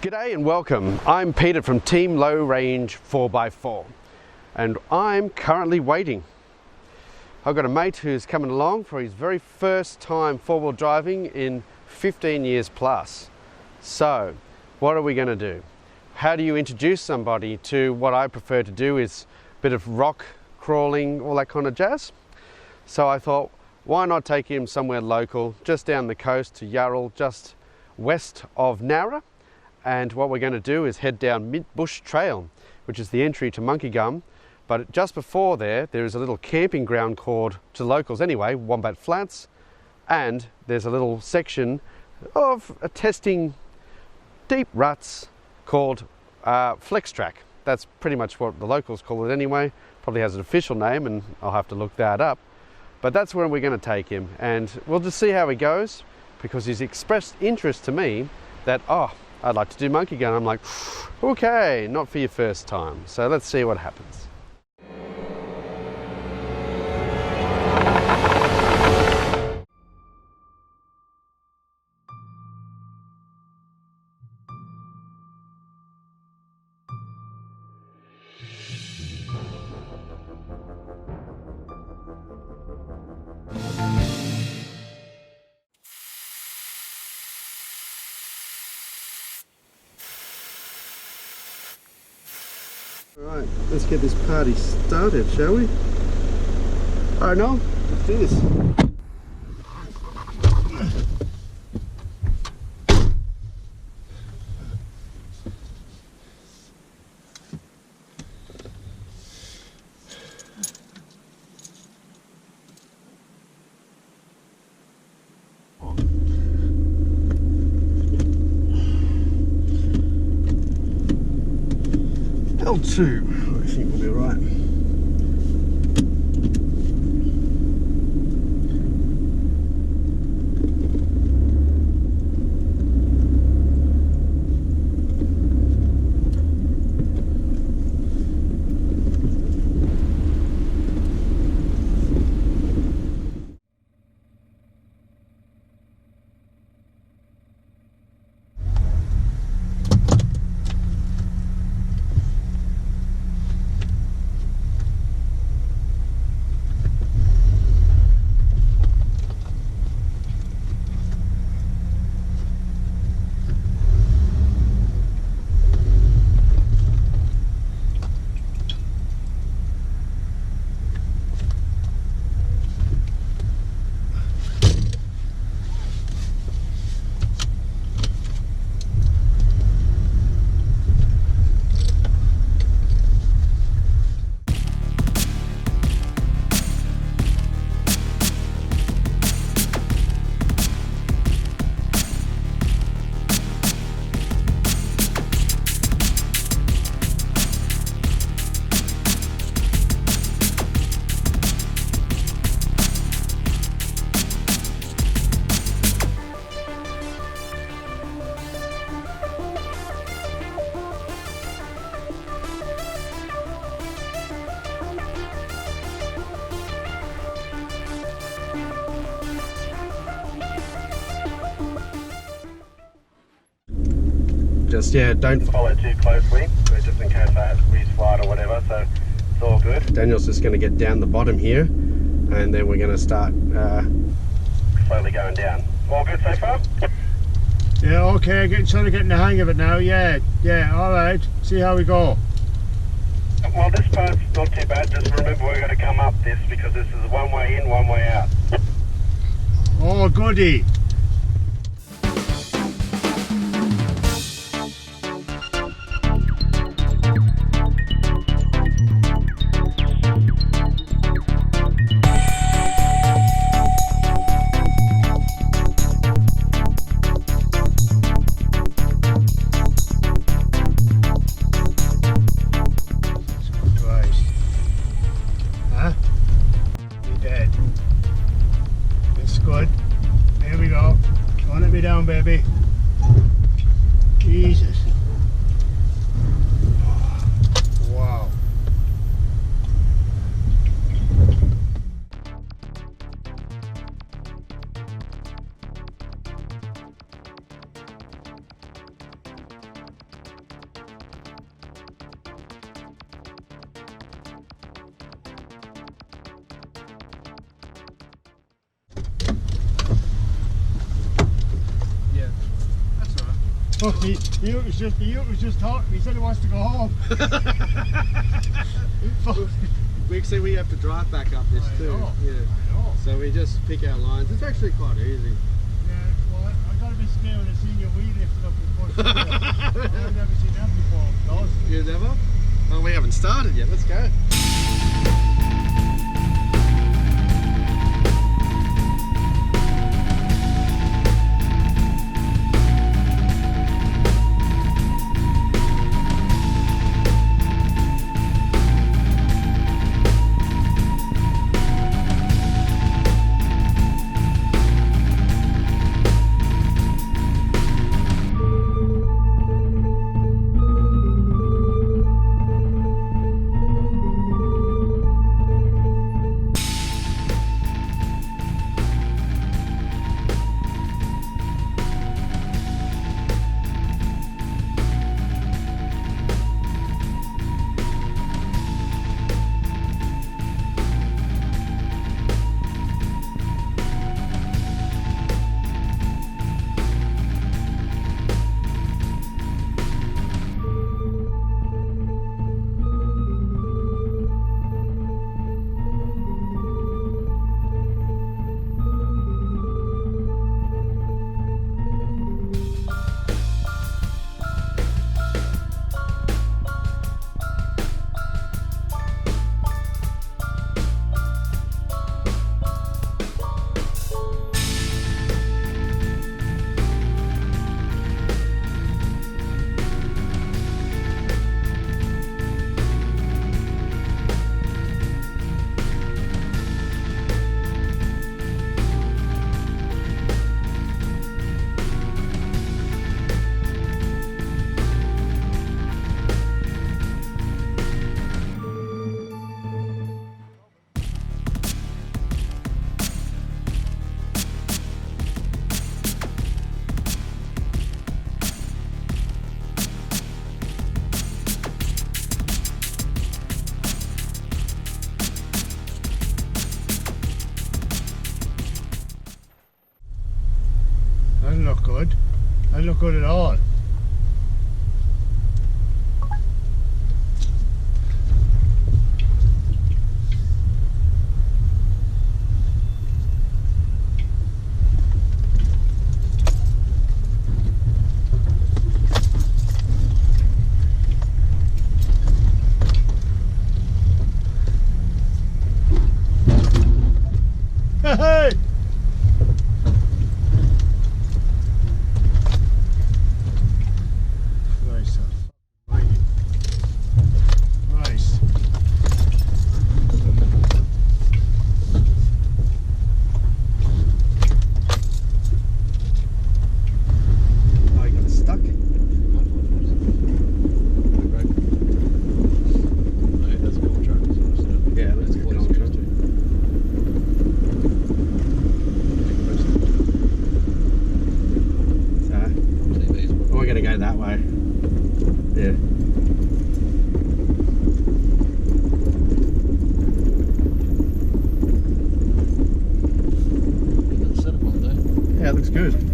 G'day and welcome. I'm Peter from Team Low Range 4x4 and I'm currently waiting. I've got a mate who's coming along for his very first time four-wheel driving in 15 years plus. So what are we going to do? How do you introduce somebody to what I prefer to do is a bit of rock crawling, all that kind of jazz. So I thought, why not take him somewhere local, just down the coast to Yarral, just west of Nowra. And what we're going to do is head down Mintbush Trail, which is the entry to Monkey Gum. But just before there is a little camping ground called, to locals anyway, Wombat Flats. And there's a little section of testing deep ruts called Flex Track. That's pretty much what the locals call it anyway. Probably has an official name and I'll have to look that up. But that's where we're going to take him. And we'll just see how he goes, because he's expressed interest to me that, I'd like to do Monkey Gun. I'm like, okay, not for your first time. So let's see what happens. Alright, let's get this party started, shall we? Alright, Noel, let's do this. L2, I think we'll be right. Just, don't follow too closely, just in case I re-slide or whatever, so it's all good. Daniel's just going to get down the bottom here, and then we're going to start slowly going down. All good so far? Yeah, okay, sort of getting the hang of it now, yeah, alright, see how we go. Well, this part's not too bad, just remember we're going to come up this, because this is one way in, one way out. Oh, goody. Good. There we go. Fuck me, the ute was just talking. He said he wants to go home. We have to drive back up this too. I know. So we just pick our lines. It's actually quite easy. Yeah, well, I got a bit scared when I seen your weed lifted up the first time. I've never seen that before. Those. You never? Well, we haven't started yet. Let's go. Doesn't look good. Doesn't look good at all. Hey! Nice. Nice. Oh, you got stuck. Yeah, let's get going. We're going to go that way. Yeah. Yeah, it looks good.